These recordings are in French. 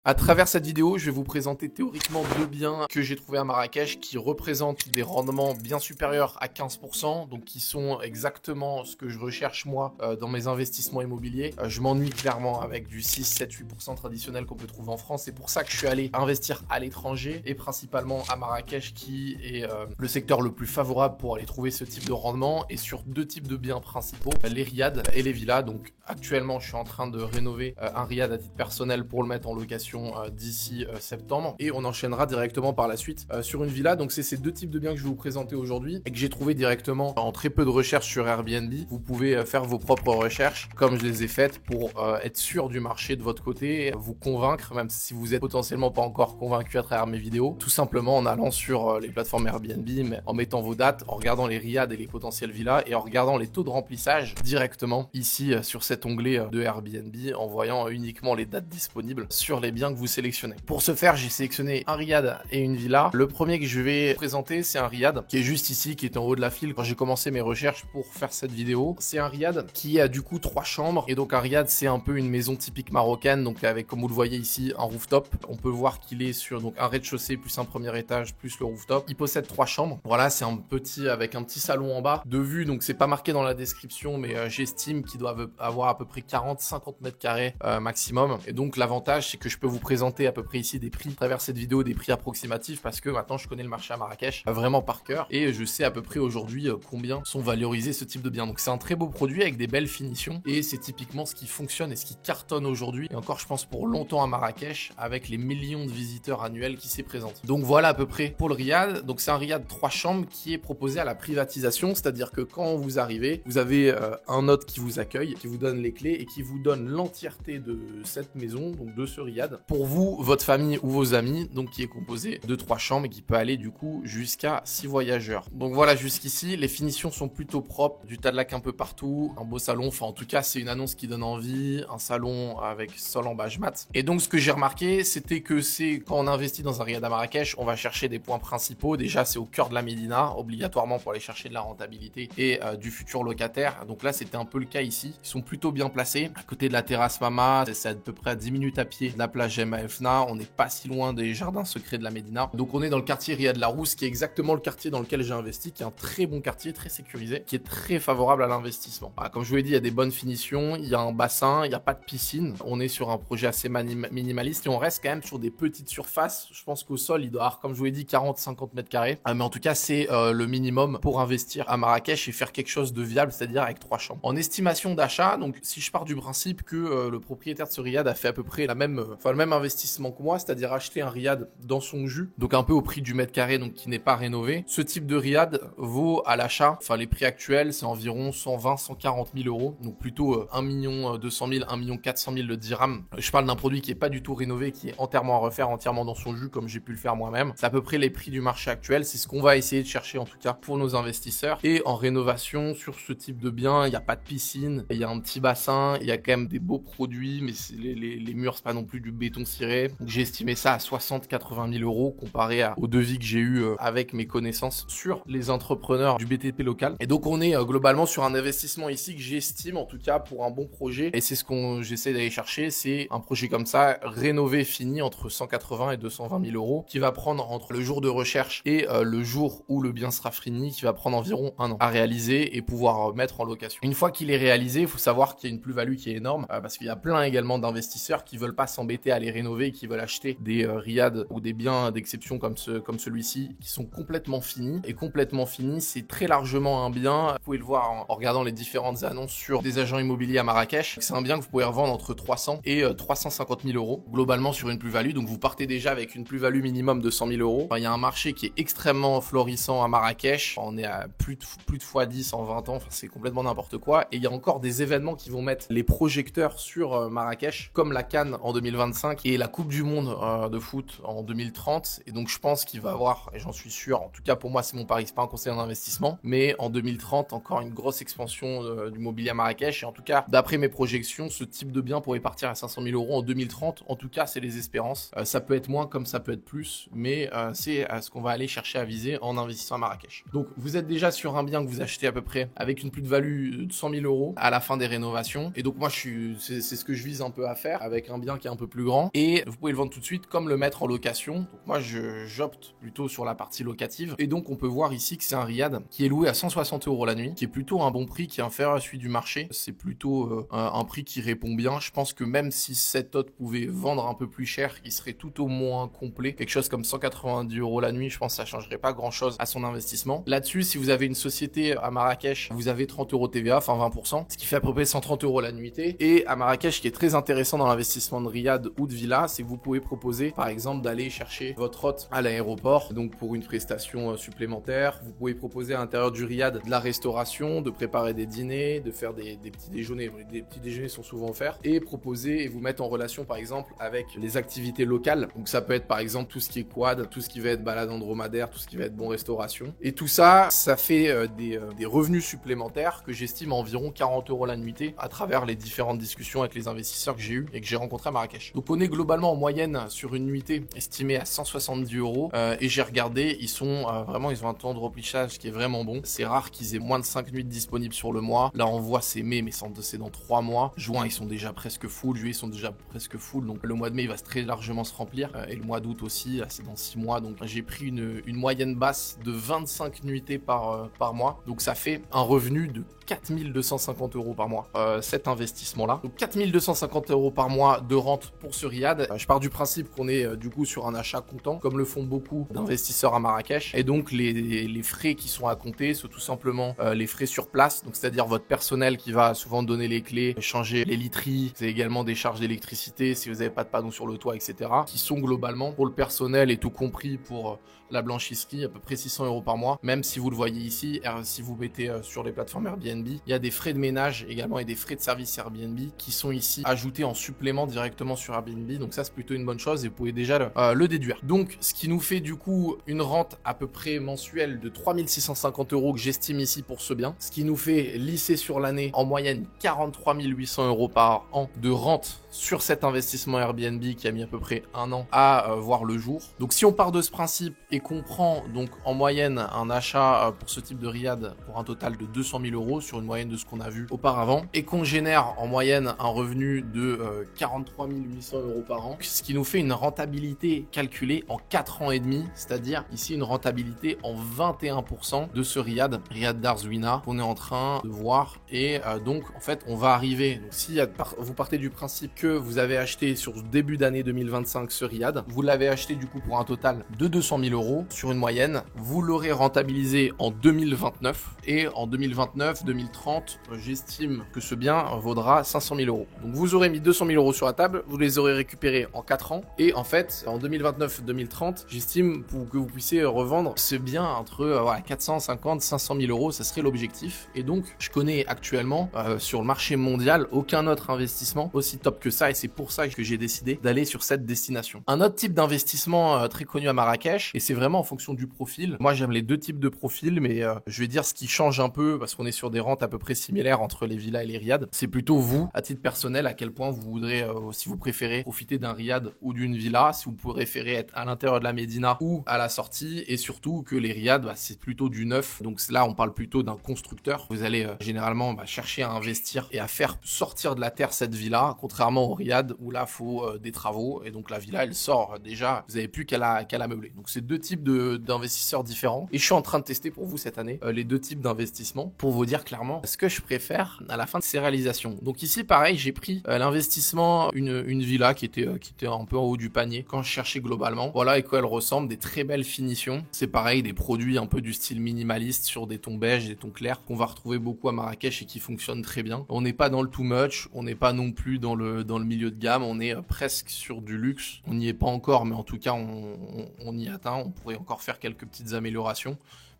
À travers cette vidéo, je vais vous présenter théoriquement deux biens que j'ai trouvés à Marrakech qui représentent des rendements bien supérieurs à 15%, donc qui sont exactement ce que je recherche moi dans mes investissements immobiliers. Je m'ennuie clairement avec du 6, 7, 8% traditionnel qu'on peut trouver en France. C'est pour ça que je suis allé investir à l'étranger et principalement à Marrakech qui est le secteur le plus favorable pour aller trouver ce type de rendement et sur deux types de biens principaux, les riads et les villas. Donc actuellement, je suis en train de rénover un riad à titre personnel pour le mettre en location d'ici septembre et on enchaînera directement par la suite sur une villa. Donc c'est ces deux types de biens que je vais vous présenter aujourd'hui et que j'ai trouvé directement en très peu de recherches sur Airbnb. Vous pouvez faire vos propres recherches comme je les ai faites pour être sûr du marché de votre côté, vous convaincre même si vous êtes potentiellement pas encore convaincu à travers mes vidéos, tout simplement en allant sur les plateformes Airbnb, mais en mettant vos dates, en regardant les riads et les potentielles villas et en regardant les taux de remplissage directement ici sur cet onglet de Airbnb en voyant uniquement les dates disponibles sur les biens que vous sélectionnez. Pour ce faire, j'ai sélectionné un riad et une villa. Le premier que je vais présenter, c'est un riad qui est juste ici, qui est en haut de la file quand j'ai commencé mes recherches pour faire cette vidéo. C'est un riad qui a du coup 3 chambres et donc un riad c'est un peu une maison typique marocaine, donc avec comme vous le voyez ici un rooftop. On peut voir qu'il est sur donc un rez-de-chaussée plus un premier étage plus le rooftop. Il possède 3 chambres. Voilà, c'est un petit avec un petit salon en bas de vue, donc c'est pas marqué dans la description, mais j'estime qu'il doit avoir à peu près 40-50 mètres carrés maximum. Et donc l'avantage c'est que je peux vous présenter à peu près ici des prix à travers cette vidéo, des prix approximatifs parce que maintenant je connais le marché à Marrakech vraiment par cœur et je sais à peu près aujourd'hui combien sont valorisés ce type de biens. Donc c'est un très beau produit avec des belles finitions et c'est typiquement ce qui fonctionne et ce qui cartonne aujourd'hui et encore je pense pour longtemps à Marrakech avec les millions de visiteurs annuels qui s'y présentent. Donc voilà à peu près pour le riad. Donc c'est un riad 3 chambres qui est proposé à la privatisation, c'est-à-dire que quand vous arrivez, vous avez un hôte qui vous accueille, qui vous donne les clés et qui vous donne l'entièreté de cette maison, donc de ce riad, pour vous, votre famille ou vos amis, donc qui est composé de 3 chambres et qui peut aller du coup jusqu'à 6 voyageurs. Donc voilà, jusqu'ici, les finitions sont plutôt propres, du tas de lac un peu partout, un beau salon, enfin en tout cas c'est une annonce qui donne envie, un salon avec sol en beige mat. Et donc ce que j'ai remarqué, c'était que c'est quand on investit dans un riad à Marrakech, on va chercher des points principaux. Déjà c'est au cœur de la Médina, obligatoirement pour aller chercher de la rentabilité et du futur locataire. Donc là c'était un peu le cas ici. Ils sont plutôt bien placés, à côté de la terrasse Mama, c'est à peu près à 10 minutes à pied de la plage Fna, on n'est pas si loin des jardins secrets de la Médina. Donc on est dans le quartier Riad Larousse, qui est exactement le quartier dans lequel j'ai investi, qui est un très bon quartier, très sécurisé, qui est très favorable à l'investissement. Voilà, comme je vous l'ai dit, il y a des bonnes finitions, il y a un bassin, il n'y a pas de piscine. On est sur un projet assez minimaliste et on reste quand même sur des petites surfaces. Je pense qu'au sol, il doit avoir, comme je vous l'ai dit, 40-50 mètres carrés. Mais en tout cas, c'est le minimum pour investir à Marrakech et faire quelque chose de viable, c'est-à-dire avec 3 chambres. En estimation d'achat, donc si je pars du principe que le propriétaire de ce riad a fait à peu près le même investissement que moi, c'est-à-dire acheter un riad dans son jus, donc un peu au prix du mètre carré, donc qui n'est pas rénové. Ce type de riad vaut à l'achat, enfin les prix actuels, c'est environ 120-140 000 euros, donc plutôt 1 200 000, 1 400 000 de dirhams. Je parle d'un produit qui est pas du tout rénové, qui est entièrement à refaire, entièrement dans son jus, comme j'ai pu le faire moi-même. C'est à peu près les prix du marché actuel, c'est ce qu'on va essayer de chercher en tout cas pour nos investisseurs. Et en rénovation, sur ce type de bien, il n'y a pas de piscine, il y a un petit bassin, il y a quand même des beaux produits, mais les murs, c'est pas non plus du béton ciré. Donc j'ai estimé ça à 60-80 000 euros comparé au devis que j'ai eu avec mes connaissances sur les entrepreneurs du BTP local. Et donc on est globalement sur un investissement ici que j'estime en tout cas pour un bon projet. Et c'est ce qu'on j'essaie d'aller chercher, c'est un projet comme ça, rénové, fini entre 180 et 220 000 euros, qui va prendre entre le jour de recherche et le jour où le bien sera fini, qui va prendre environ 1 an à réaliser et pouvoir mettre en location. Une fois qu'il est réalisé, il faut savoir qu'il y a une plus-value qui est énorme parce qu'il y a plein également d'investisseurs qui veulent pas s'embêter à les rénover, qui veulent acheter des riads ou des biens d'exception comme celui-ci, qui sont complètement finis. Et complètement finis, c'est très largement un bien. Vous pouvez le voir en regardant les différentes annonces sur des agents immobiliers à Marrakech. C'est un bien que vous pouvez revendre entre 300 et 350 000 euros, globalement sur une plus-value. Donc vous partez déjà avec une plus-value minimum de 100 000 euros. Enfin, il y a un marché qui est extrêmement florissant à Marrakech. On est à plus de x10 en 20 ans. Enfin, c'est complètement n'importe quoi. Et il y a encore des événements qui vont mettre les projecteurs sur Marrakech, comme la CAN en 2025 et la Coupe du Monde de foot en 2030. Et donc je pense qu'il va avoir, et j'en suis sûr, en tout cas pour moi c'est mon pari, c'est pas un conseil en investissement, mais en 2030 encore une grosse expansion du mobilier à Marrakech. Et en tout cas, d'après mes projections, ce type de bien pourrait partir à 500 000 euros en 2030. En tout cas, c'est les espérances. Ça peut être moins comme ça peut être plus, mais c'est ce qu'on va aller chercher à viser en investissant à Marrakech. Donc vous êtes déjà sur un bien que vous achetez à peu près avec une plus-value de 100 000 euros à la fin des rénovations. rénovation. Et donc moi c'est ce que je vise un peu à faire avec un bien qui est un peu plus grand. Et vous pouvez le vendre tout de suite comme le mettre en location. Donc moi j'opte plutôt sur la partie locative. Et donc on peut voir ici que c'est un riad qui est loué à 160 € la nuit, qui est plutôt un bon prix, qui est inférieur à celui du marché. C'est plutôt un prix qui répond bien. Je pense que même si cet hôte pouvait vendre un peu plus cher, il serait tout au moins complet. Quelque chose comme 190 € la nuit, je pense que ça changerait pas grand chose à son investissement. Là-dessus, si vous avez une société à Marrakech, vous avez 30 € TVA, enfin 20%, ce qui fait à peu près 130 € la nuitée. Et à Marrakech, ce qui est très intéressant dans l'investissement de riad ou de villa, c'est que vous pouvez proposer, par exemple, d'aller chercher votre hôte à l'aéroport, donc pour une prestation supplémentaire. Vous pouvez proposer à l'intérieur du riad de la restauration, de préparer des dîners, de faire des petits déjeuners. Les petits déjeuners sont souvent offerts, et proposer et vous mettre en relation, par exemple, avec les activités locales. Donc ça peut être, par exemple, tout ce qui est quad, tout ce qui va être balade en dromadaire, tout ce qui va être bon restauration. Et tout ça, ça fait des revenus supplémentaires que j'estime à environ 40 € la nuitée à travers les différentes discussions avec les investisseurs que j'ai eu et que j'ai rencontrés à Marrakech. Donc on est globalement en moyenne sur une nuitée estimée à 170 €, et j'ai regardé, ils ont un temps de remplissage qui est vraiment bon. C'est rare qu'ils aient moins de 5 nuits disponibles sur le mois. Là on voit c'est mai, mais c'est dans 3 mois. Juin ils sont déjà presque full, juillet ils sont déjà presque full, donc le mois de mai il va très largement se remplir, et le mois d'août aussi, c'est dans 6 mois. Donc j'ai pris une moyenne basse de 25 nuitées par mois, donc ça fait un revenu de 4250 € par mois, cet investissement-là. Donc 4250 € par mois de rente pour ce riad. Je pars du principe qu'on est du coup sur un achat comptant, comme le font beaucoup d'investisseurs à Marrakech. Et donc les frais qui sont à compter sont tout simplement les frais sur place, donc c'est-à-dire votre personnel qui va souvent donner les clés, changer les literies, c'est également des charges d'électricité si vous n'avez pas de panneaux sur le toit, etc. qui sont globalement pour le personnel et tout compris pour la blanchisserie à peu près 600 € par mois. Même si vous le voyez ici, si vous mettez sur les plateformes Airbnb, il y a des frais de ménage également et des frais de service Airbnb qui sont ici ajoutés en supplément directement sur Airbnb. Donc ça c'est plutôt une bonne chose et vous pouvez déjà le déduire. Donc ce qui nous fait du coup une rente à peu près mensuelle de 3650 € que j'estime ici pour ce bien. Ce qui nous fait lisser sur l'année en moyenne 43 800 € par an de rente sur cet investissement Airbnb qui a mis à peu près un an à voir le jour. Donc si on part de ce principe et qu'on prend donc en moyenne un achat pour ce type de riad pour un total de 200 000 € sur une moyenne de ce qu'on a vu auparavant, et qu'on génère en moyenne un revenu de 43 800 € par an, ce qui nous fait une rentabilité calculée en 4 ans et demi, c'est-à-dire ici une rentabilité en 21% de ce riad d'Arzouina qu'on est en train de voir. Et donc en fait on va arriver, donc si vous partez du principe que vous avez acheté sur début d'année 2025 ce riad, vous l'avez acheté du coup pour un total de 200 000 € sur une moyenne, vous l'aurez rentabilisé en 2029, et en 2029-2030 j'estime que ce bien vaudra 500 000 €. Donc vous aurez mis 200 000 € sur la table, vous les aurez récupérés en 4 ans, et en fait en 2029-2030 j'estime que vous puissiez revendre ce bien entre 450-500 000 €, ça serait l'objectif. Et donc je connais actuellement sur le marché mondial aucun autre investissement aussi top que ça, et c'est pour ça que j'ai décidé d'aller sur cette destination. Un autre type d'investissement très connu à Marrakech, et c'est vraiment en fonction du profil. Moi j'aime les deux types de profils, mais je vais dire ce qui change un peu parce qu'on est sur des rentes à peu près similaires entre les villas et les riads. C'est plutôt vous, à titre personnel, à quel point vous voudrez, si vous préférez profiter d'un riad ou d'une villa, si vous préférez être à l'intérieur de la Médina ou à la sortie, et surtout que les riads c'est plutôt du neuf. Donc là on parle plutôt d'un constructeur. Vous allez généralement chercher à investir et à faire sortir de la terre cette villa, contrairement au riad où là faut des travaux, et donc la villa elle sort déjà, vous n'avez plus qu'à la meubler. Donc c'est deux types d'investisseurs différents, et je suis en train de tester pour vous cette année les deux types d'investissements pour vous dire clairement ce que je préfère à la fin de ces réalisations. Donc ici pareil, j'ai pris l'investissement une villa qui était un peu en haut du panier quand je cherchais globalement. Voilà à quoi elle ressemble, des très belles finitions. C'est pareil, des produits un peu du style minimaliste sur des tons beiges, des tons clairs qu'on va retrouver beaucoup à Marrakech et qui fonctionnent très bien. On n'est pas dans le too much, on n'est pas non plus dans le milieu de gamme, on est presque sur du luxe. On n'y est pas encore, mais en tout cas on y atteint. On pourrait encore faire quelques petites améliorations.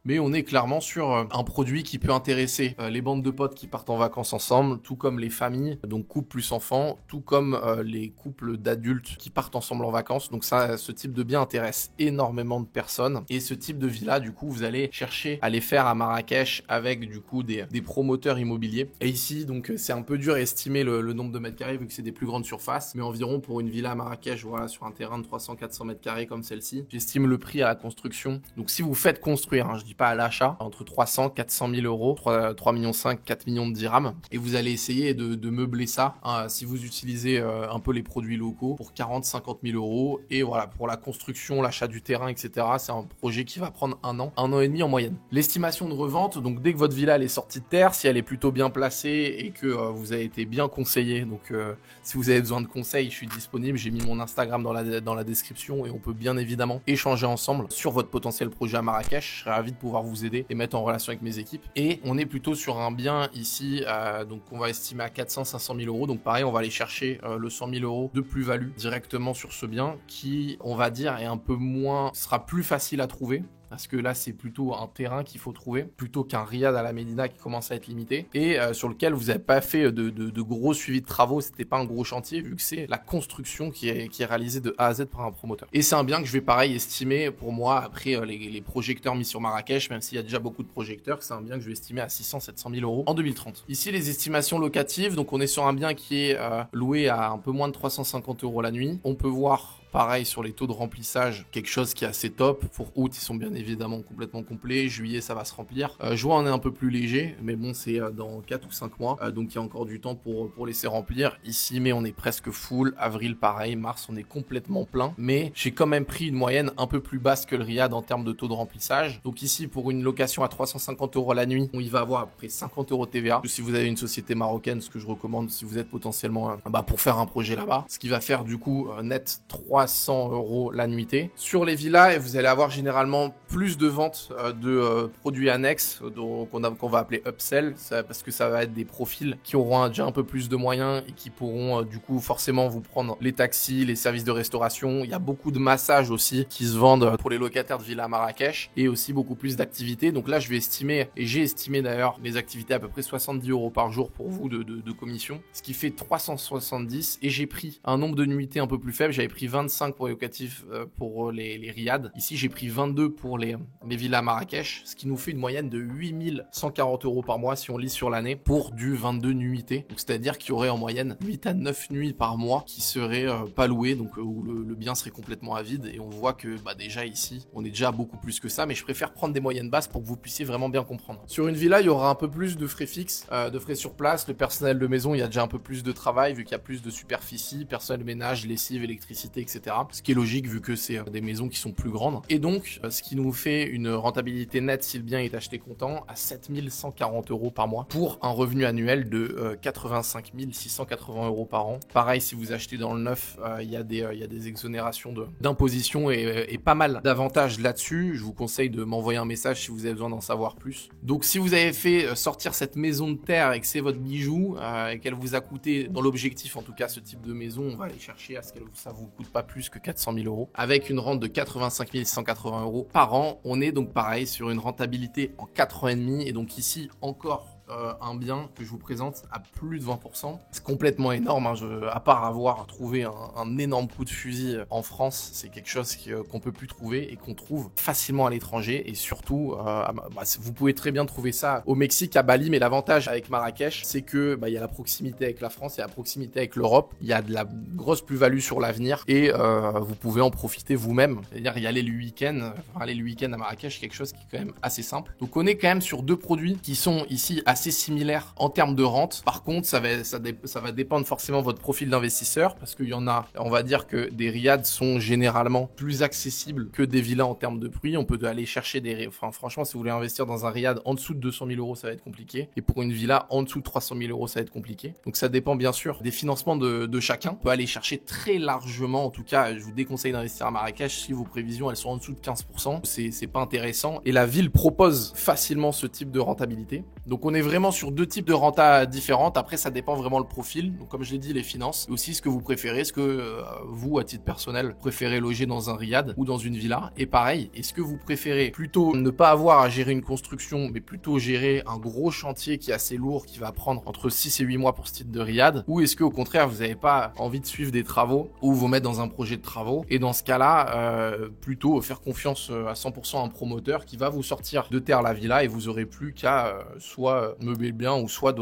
Mais on est clairement sur un produit qui peut intéresser les bandes de potes qui partent en vacances ensemble, tout comme les familles, donc couple plus enfants, tout comme les couples d'adultes qui partent ensemble en vacances. Donc ça, ce type de bien intéresse énormément de personnes. Et ce type de villa, du coup, vous allez chercher à les faire à Marrakech avec du coup des promoteurs immobiliers. Et ici, donc c'est un peu dur à estimer le nombre de mètres carrés vu que c'est des plus grandes surfaces, mais environ pour une villa à Marrakech, voilà, sur un terrain de 300-400 mètres carrés comme celle-ci, j'estime le prix à la construction. Donc si vous faites construire, je dis pas à l'achat, entre 300 400 000 euros, 3 millions 5, 4 millions de dirhams. Et vous allez essayer de meubler ça, hein, si vous utilisez un peu les produits locaux, pour 40 50 000 euros. Et voilà, pour la construction, l'achat du terrain, etc., c'est un projet qui va prendre un an et demi en moyenne. L'estimation de revente, donc dès que votre villa elle est sortie de terre, si elle est plutôt bien placée et que vous avez été bien conseillé, donc si vous avez besoin de conseils, je suis disponible, j'ai mis mon Instagram dans la description et on peut bien évidemment échanger ensemble sur votre potentiel projet à Marrakech. Je serais ravi de pouvoir vous aider et mettre en relation avec mes équipes. Et on est plutôt sur un bien ici, donc on va estimer à 400-500 000 euros. Donc pareil, on va aller chercher le 100 000 euros de plus-value directement sur ce bien qui, on va dire, est un peu moins, sera plus facile à trouver. Parce que là, c'est plutôt un terrain qu'il faut trouver, plutôt qu'un riad à la Médina qui commence à être limité, et sur lequel vous n'avez pas fait de gros suivi de travaux, c'était pas un gros chantier, vu que c'est la construction qui est réalisée de A à Z par un promoteur. Et c'est un bien que je vais pareil estimer, pour moi, après les projecteurs mis sur Marrakech, même s'il y a déjà beaucoup de projecteurs, c'est un bien que je vais estimer à 600-700 000 euros en 2030. Ici, les estimations locatives, donc on est sur un bien qui est loué à un peu moins de 350 euros la nuit. On peut voir pareil sur les taux de remplissage, quelque chose qui est assez top. Pour août, ils sont bien évidemment complètement complets. Juillet, ça va se remplir. Juin, on est un peu plus léger, mais bon, c'est dans 4 ou 5 mois. Donc, il y a encore du temps pour laisser remplir. Ici, mai, on est presque full. Avril, pareil. Mars, on est complètement plein. Mais j'ai quand même pris une moyenne un peu plus basse que le riad en termes de taux de remplissage. Donc ici, pour une location à 350 euros la nuit, on y va avoir à peu près 50 euros de TVA. Si vous avez une société marocaine, ce que je recommande si vous êtes potentiellement pour faire un projet là-bas, ce qui va faire du coup net 300 euros la nuitée. Sur les villas, vous allez avoir généralement plus de ventes de produits annexes qu'on va appeler upsell, parce que ça va être des profils qui auront déjà un peu plus de moyens et qui pourront du coup forcément vous prendre les taxis, les services de restauration. Il y a beaucoup de massages aussi qui se vendent pour les locataires de villas à Marrakech et aussi beaucoup plus d'activités. Donc là, je vais estimer, et j'ai estimé d'ailleurs les activités à peu près 70 euros par jour pour vous de commission, ce qui fait 370, et j'ai pris un nombre de nuitées un peu plus faible. J'avais pris 25 pour les locatifs pour les riads. Ici, j'ai pris 22 pour les villas à Marrakech, ce qui nous fait une moyenne de 8140 euros par mois si on lit sur l'année pour du 22 nuitées. Donc c'est-à-dire qu'il y aurait en moyenne 8 à 9 nuits par mois qui seraient pas louées, donc où le bien serait complètement à vide. Et on voit que déjà ici, on est déjà beaucoup plus que ça, mais je préfère prendre des moyennes basses pour que vous puissiez vraiment bien comprendre. Sur une villa, il y aura un peu plus de frais fixes, de frais sur place. Le personnel de maison, il y a déjà un peu plus de travail vu qu'il y a plus de superficie, personnel de ménage, lessive, électricité, etc. Ce qui est logique vu que c'est des maisons qui sont plus grandes. Et donc, ce qui nous fait une rentabilité nette si le bien est acheté comptant à 7140 euros par mois pour un revenu annuel de 85 680 euros par an. Pareil, si vous achetez dans le neuf, il y a des exonérations d'imposition et pas mal d'avantages là-dessus. Je vous conseille de m'envoyer un message si vous avez besoin d'en savoir plus. Donc, si vous avez fait sortir cette maison de terre et que c'est votre bijou et qu'elle vous a coûté, dans l'objectif en tout cas, ce type de maison, on va aller chercher à ce que ça vous coûte pas plus que 400 000 euros avec une rente de 85 180 euros par an. On est donc pareil sur une rentabilité en 4 ans et demi, et donc ici encore un bien que je vous présente à plus de 20%. C'est complètement énorme, hein. À part avoir trouvé un énorme coup de fusil en France, c'est quelque chose qu'on peut plus trouver et qu'on trouve facilement à l'étranger. Et surtout, vous pouvez très bien trouver ça au Mexique, à Bali, mais l'avantage avec Marrakech, c'est que il y a la proximité avec la France, il y a la proximité avec l'Europe, il y a de la grosse plus-value sur l'avenir et vous pouvez en profiter vous-même. C'est-à-dire y aller le week-end, aller le week-end à Marrakech, quelque chose qui est quand même assez simple. Donc on est quand même sur deux produits qui sont ici assez similaires en termes de rente. Par contre, ça va dépendre forcément de votre profil d'investisseur, parce qu'il y en a, on va dire que des riads sont généralement plus accessibles que des villas en termes de prix. On peut aller chercher franchement, si vous voulez investir dans un riad en dessous de 200 000 euros, ça va être compliqué. Et pour une villa en dessous de 300 000 euros, ça va être compliqué. Donc ça dépend bien sûr des financements de chacun. On peut aller chercher très largement, en tout cas, je vous déconseille d'investir à Marrakech si vos prévisions elles sont en dessous de 15%. C'est pas intéressant. Et la ville propose facilement ce type de rentabilité. Donc on est vraiment sur deux types de renta différentes. Après, ça dépend vraiment le profil. Donc comme je l'ai dit, les finances, et aussi ce que vous préférez. Est-ce que vous, à titre personnel, préférez loger dans un riad ou dans une villa? Et pareil, est-ce que vous préférez plutôt ne pas avoir à gérer une construction, mais plutôt gérer un gros chantier qui est assez lourd, qui va prendre entre 6 et 8 mois pour ce type de riad? Ou est-ce qu'au contraire, vous n'avez pas envie de suivre des travaux ou vous mettre dans un projet de travaux? Et dans ce cas-là, plutôt faire confiance à 100% à un promoteur qui va vous sortir de terre la villa, et vous aurez plus qu'à soit meubler le bien ou soit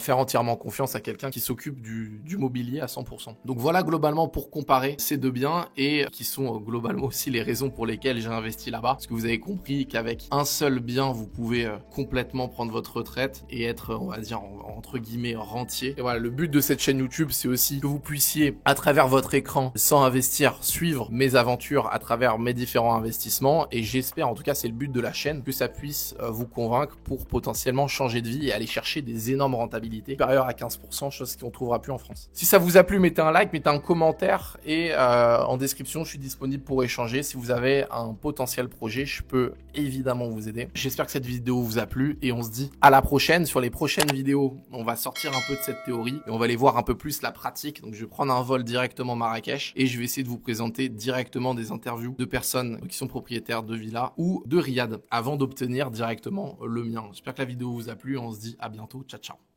faire entièrement confiance à quelqu'un qui s'occupe du mobilier à 100%. Donc voilà globalement pour comparer ces deux biens et qui sont globalement aussi les raisons pour lesquelles j'ai investi là-bas. Parce que vous avez compris qu'avec un seul bien, vous pouvez complètement prendre votre retraite et être, on va dire, entre guillemets, rentier. Et voilà, le but de cette chaîne YouTube, c'est aussi que vous puissiez, à travers votre écran, sans investir, suivre mes aventures à travers mes différents investissements. Et j'espère, en tout cas, c'est le but de la chaîne, que ça puisse vous convaincre pour potentiellement changer de vie et aller chercher des énormes rentabilités supérieures à 15%, chose qu'on ne trouvera plus en France. Si ça vous a plu, mettez un like, mettez un commentaire et en description, je suis disponible pour échanger. Si vous avez un potentiel projet, je peux évidemment vous aider. J'espère que cette vidéo vous a plu et on se dit à la prochaine. Sur les prochaines vidéos, on va sortir un peu de cette théorie et on va aller voir un peu plus la pratique. Donc je vais prendre un vol directement Marrakech et je vais essayer de vous présenter directement des interviews de personnes qui sont propriétaires de villas ou de riad avant d'obtenir directement le mien. J'espère que la vidéo vous a plu. On se dit à bientôt. Ciao, ciao.